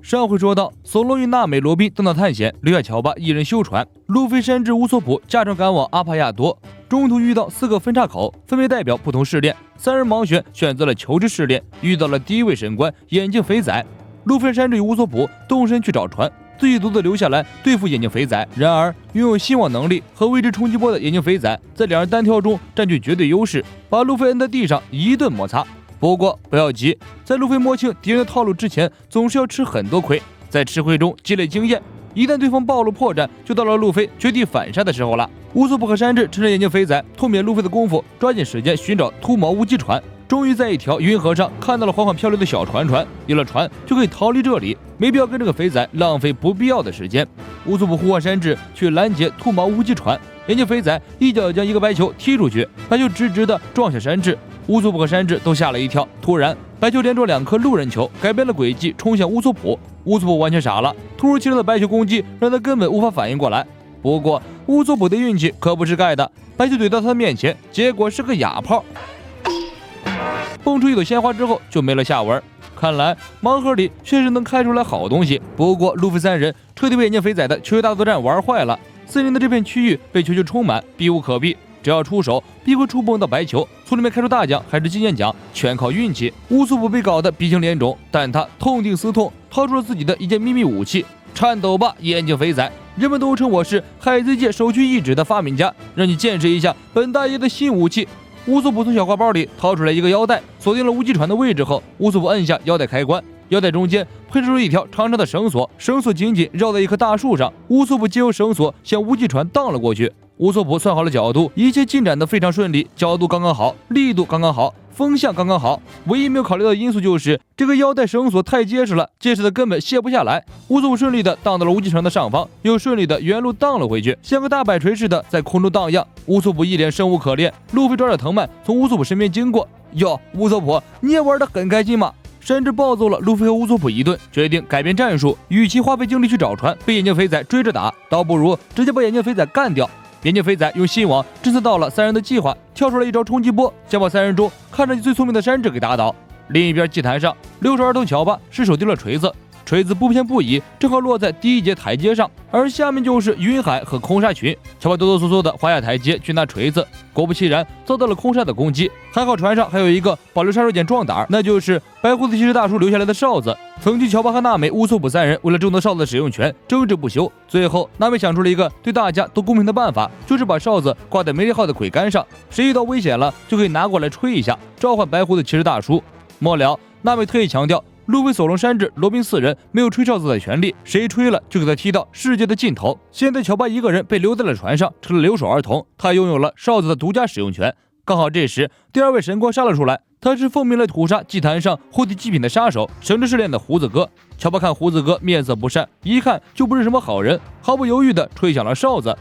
上回说到，索隆与娜美、罗宾登岛探险，留下乔巴一人修船。路飞、山治、乌索普驾船赶往阿帕亚多，中途遇到4个分岔口，分别代表不同试炼。3人盲选择了求知试炼，遇到了第一位神官眼镜肥仔。路飞、山治与乌索普动身去找船，自己独自留下来对付眼镜肥仔。然而，拥有心网能力和未知冲击波的眼镜肥仔，在2人单挑中占据绝对优势，把路飞摁在地上一顿摩擦。不过不要急，在路飞摸清敌人的套路之前，总是要吃很多亏，在吃亏中积累经验。一旦对方暴露破绽，就到了路飞绝地反杀的时候了。乌索普和山治趁着眼镜肥仔痛扁路飞的功夫，抓紧时间寻找秃毛乌鸡船。终于在一条运河上看到了缓缓漂流的小船，有了船就可以逃离这里，没必要跟这个肥仔浪费不必要的时间。乌索普呼唤山治去拦截秃毛乌鸡船，眼镜肥仔一脚将一个白球踢出去，白球直直的撞向山治。乌索普和山治都吓了一跳，突然白球连撞2颗路人球，改变了轨迹冲向乌索普。乌索普完全傻了，突如其来的白球攻击让他根本无法反应过来。不过乌索普的运气可不是盖的，白球怼到他的面前，结果是个哑炮，蹦出一朵鲜花之后就没了下文。看来盲盒里确实能开出来好东西。不过路飞3人彻底被眼镜肥仔的球球大作战玩坏了，4人的这片区域被球球充满，避无可避，只要出手必会触碰到白球，从里面开出大奖还是纪念奖全靠运气。乌索普被搞得鼻青脸肿，但他痛定思痛，掏出了自己的一件秘密武器——颤抖吧眼镜肥仔，人们都称我是海贼界首屈一指的发明家，让你见识一下本大爷的新武器。乌索普从小挎包里掏出来一个腰带，锁定了乌鸡船的位置后，乌索普按下腰带开关，腰带中间配出了一条长长的绳索，绳索紧紧绕在一棵大树上，乌索普借由绳索向乌鸡船荡了过去。乌索普算好了角度，一切进展得非常顺利，角度刚刚好，力度刚刚好，风向刚刚好。唯一没有考虑到的因素就是这个腰带绳索太结实了，结实的根本卸不下来。乌索普顺利的荡到了乌鸡船的上方，又顺利的原路荡了回去，像个大摆锤似的在空中荡漾。乌索普一脸生无可恋，路飞抓着藤蔓从乌索普身边经过。哟，乌索普，你也玩得很开心吗？甚至暴揍了路飞和乌索普一顿，决定改变战术，与其花费精力去找船，被眼镜肥仔追着打，倒不如直接把眼镜肥仔干掉。眼镜肥仔用心网侦测到了3人的计划，跳出来一招冲击波，想把3人中看上去最聪明的山治给打倒。另一边祭坛上，6手儿童乔巴失手丢了锤子，锤子不偏不倚，正好落在第一节台阶上，而下面就是云海和空沙群。乔巴哆哆嗦嗦的滑下台阶去拿锤子，果不其然遭到了空沙的攻击。还好船上还有一个保留杀手锏壮胆，那就是白胡子骑士大叔留下来的哨子。曾经乔巴和娜美、乌索普3人为了争夺哨子的使用权争执不休，最后娜美想出了一个对大家都公平的办法，就是把哨子挂在梅利号的桅杆上，谁遇到危险了就可以拿过来吹一下，召唤白胡子骑士大叔。末了，娜美特意强调路飞、索隆、山治、罗宾4人没有吹哨子的权利，谁吹了就给他踢到世界的尽头。现在乔巴一个人被留在了船上，成了留守儿童，他拥有了哨子的独家使用权。刚好这时第2位神官杀了出来，他是奉命来屠杀祭坛上获得祭品的杀手，神之试炼的胡子哥。乔巴看胡子哥面色不善，一看就不是什么好人，毫不犹豫地吹响了哨子。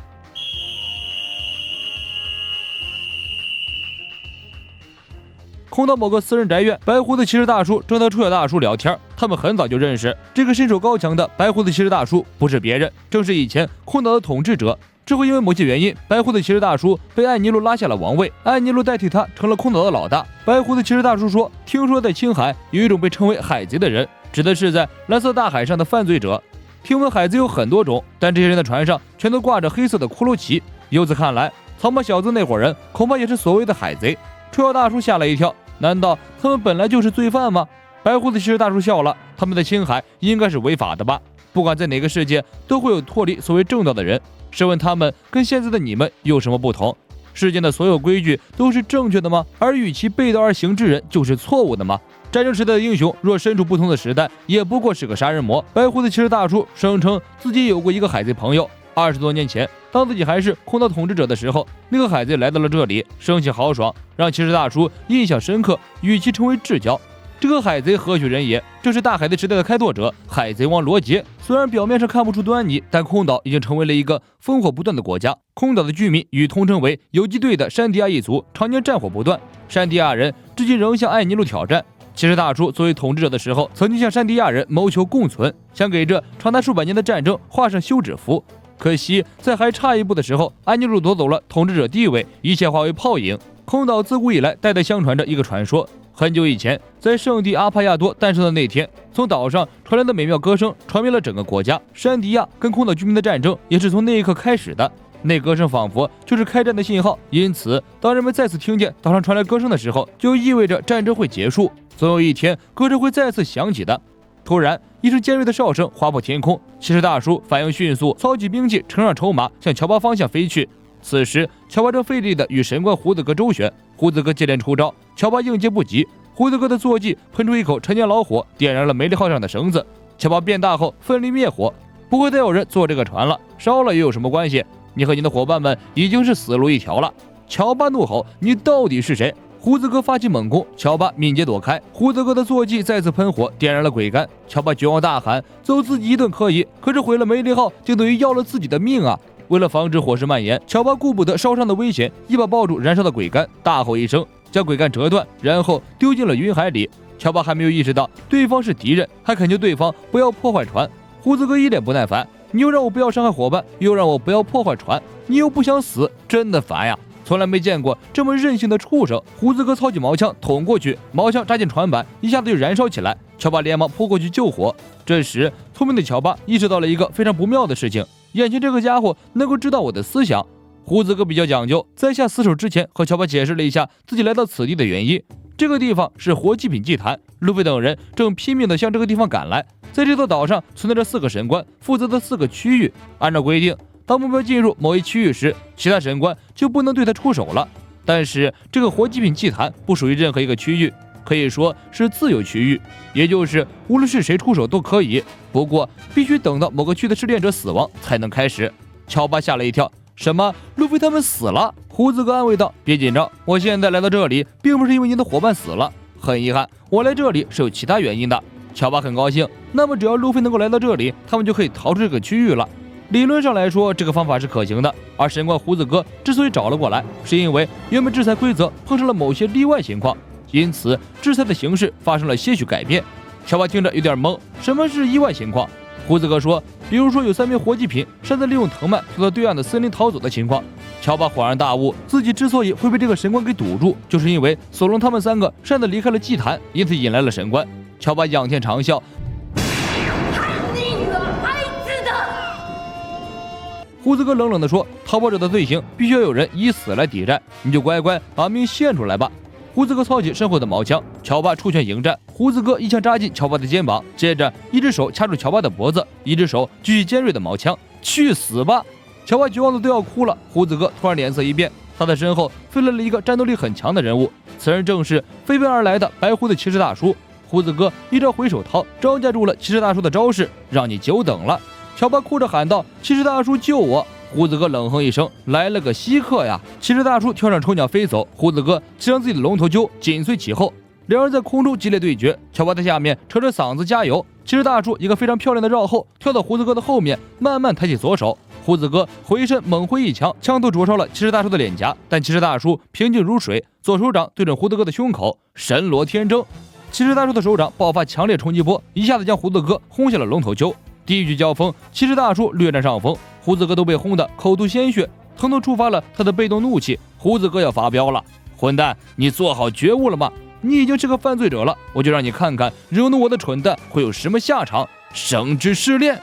空到某个私人宅院，白胡子骑士大叔正和臭脚大叔聊天，他们很早就认识。这个身手高强的白胡子骑士大叔不是别人，正是以前空岛的统治者。之后因为某些原因，白胡子骑士大叔被艾尼路拉下了王位，艾尼路代替他成了空岛的老大。白胡子骑士大叔说，听说在青海有一种被称为海贼的人，指的是在蓝色大海上的犯罪者。听闻海贼有很多种，但这些人的船上全都挂着黑色的骷髅旗，由此看来，草帽小子那伙人恐怕也是所谓的海贼。臭脚大叔吓了一跳，难道他们本来就是罪犯吗？白胡子骑士大叔笑了，他们在青海应该是违法的吧？不管在哪个世界，都会有脱离所谓正道的人。试问他们跟现在的你们有什么不同？世间的所有规矩都是正确的吗？而与其背道而行之人就是错误的吗？战争时代的英雄若身处不同的时代，也不过是个杀人魔。白胡子骑士大叔声称自己有过一个海贼朋友，20多年前，当自己还是空岛统治者的时候，那个海贼来到了这里，生气豪爽，让骑士大叔印象深刻，与其成为至交。这个海贼何许人也？这是大海贼时代的开拓者，海贼王罗杰。虽然表面上看不出端倪，但空岛已经成为了一个烽火不断的国家。空岛的居民与通称为游击队的山迪亚一族常年战火不断，山迪亚人至今仍向艾尼路挑战。骑士大叔作为统治者的时候，曾经向山迪亚人谋求共存，想给这长达数百年的战争画上休止符。可惜在还差一步的时候，艾尼路夺走了统治者地位，一切化为泡影。空岛自古以来代代相传着一个传说，很久以前，在圣地阿帕亚多诞生的那天，从岛上传来的美妙歌声传遍了整个国家。山迪亚跟空岛居民的战争也是从那一刻开始的。那歌声仿佛就是开战的信号，因此当人们再次听见岛上传来歌声的时候，就意味着战争会结束。总有一天，歌声会再次响起的。突然，一声尖锐的哨声划破天空，骑士大叔反应迅速，操起兵器，乘上筹码，向乔巴方向飞去。此时，乔巴正费力地与神官胡子哥周旋，胡子哥接连出招，乔巴应接不及。胡子哥的坐骑喷出一口陈年老火，点燃了梅利号上的绳子。乔巴变大后奋力灭火，不会再有人坐这个船了，烧了又有什么关系？你和你的伙伴们已经是死路一条了。乔巴怒吼：“你到底是谁？”胡子哥发起猛攻，乔巴敏捷躲开。胡子哥的坐骑再次喷火，点燃了桅杆。乔巴绝望大喊：“揍自己一顿可以，可是毁了梅利号，就等于要了自己的命啊！”为了防止火势蔓延，乔巴顾不得烧伤的危险，一把抱住燃烧的桅杆，大吼一声，将桅杆折断，然后丢进了云海里。乔巴还没有意识到对方是敌人，还恳求对方不要破坏船。胡子哥一脸不耐烦：“你又让我不要伤害伙伴，又让我不要破坏船，你又不想死，真的烦呀！从来没见过这么任性的畜生！”胡子哥操起毛枪捅过去，毛枪扎进船板，一下子就燃烧起来。乔巴连忙扑过去救火。这时，聪明的乔巴意识到了一个非常不妙的事情：眼前这个家伙能够知道我的思想。胡子哥比较讲究，在下死手之前，和乔巴解释了一下自己来到此地的原因。这个地方是活祭品祭坛，路飞等人正拼命地向这个地方赶来。在这座岛上存在着4个神官，负责的4个区域。按照规定，当目标进入某一区域时，其他神官就不能对他出手了。但是这个活祭品祭坛不属于任何一个区域，可以说是自由区域，也就是无论是谁出手都可以，不过必须等到某个区的试炼者死亡才能开始。乔巴吓了一跳：“什么？路飞他们死了？”胡子哥安慰道：“别紧张，我现在来到这里，并不是因为你的伙伴死了，很遗憾，我来这里是有其他原因的。”乔巴很高兴，那么只要路飞能够来到这里，他们就可以逃出这个区域了。理论上来说，这个方法是可行的。而神官胡子哥之所以找了过来，是因为原本制裁规则碰上了某些例外情况，因此制裁的形式发生了些许改变。乔巴听着有点懵，什么是意外情况？胡子哥说，比如说有3名活祭品擅自利用藤蔓从到对岸的森林逃走的情况。乔巴恍然大悟，自己之所以会被这个神官给堵住，就是因为索隆他们3个擅自离开了祭坛，因此引来了神官。乔巴仰天长啸，胡子哥冷冷地说：“逃跑者的罪行必须要有人以死来抵债，你就乖乖把命献出来吧。”胡子哥操起身后的毛枪，乔巴出拳迎战。胡子哥一枪扎进乔巴的肩膀，接着一只手掐住乔巴的脖子，一只手举起尖锐的毛枪。去死吧！乔巴绝望的都要哭了。胡子哥突然脸色一变，他的身后飞来了一个战斗力很强的人物，此人正是飞奔而来的白胡子骑士大叔。胡子哥一招回手掏，招架住了骑士大叔的招式，让你久等了。乔巴哭着喊道：“骑士大叔救我！”胡子哥冷哼一声：“来了个稀客呀！”骑士大叔跳上丑鸟飞走，胡子哥骑上自己的龙头鹫紧随其后，两人在空中激烈对决。乔巴在下面扯着嗓子加油，骑士大叔一个非常漂亮的绕后，跳到胡子哥的后面，慢慢抬起左手。胡子哥回身猛挥一枪，枪头灼烧了骑士大叔的脸颊，但骑士大叔平静如水，左手掌对准胡子哥的胸口，神罗天征。骑士大叔的手掌爆发强烈冲击波，一下子将胡子哥轰下了龙头鹫。第一局交锋，骑士大叔略占上风，胡子哥都被轰得口吐鲜血，疼痛触发了他的被动怒气。胡子哥要发飙了：“混蛋，你做好觉悟了吗？你已经是个犯罪者了，我就让你看看惹怒我的蠢蛋会有什么下场。”圣之试炼。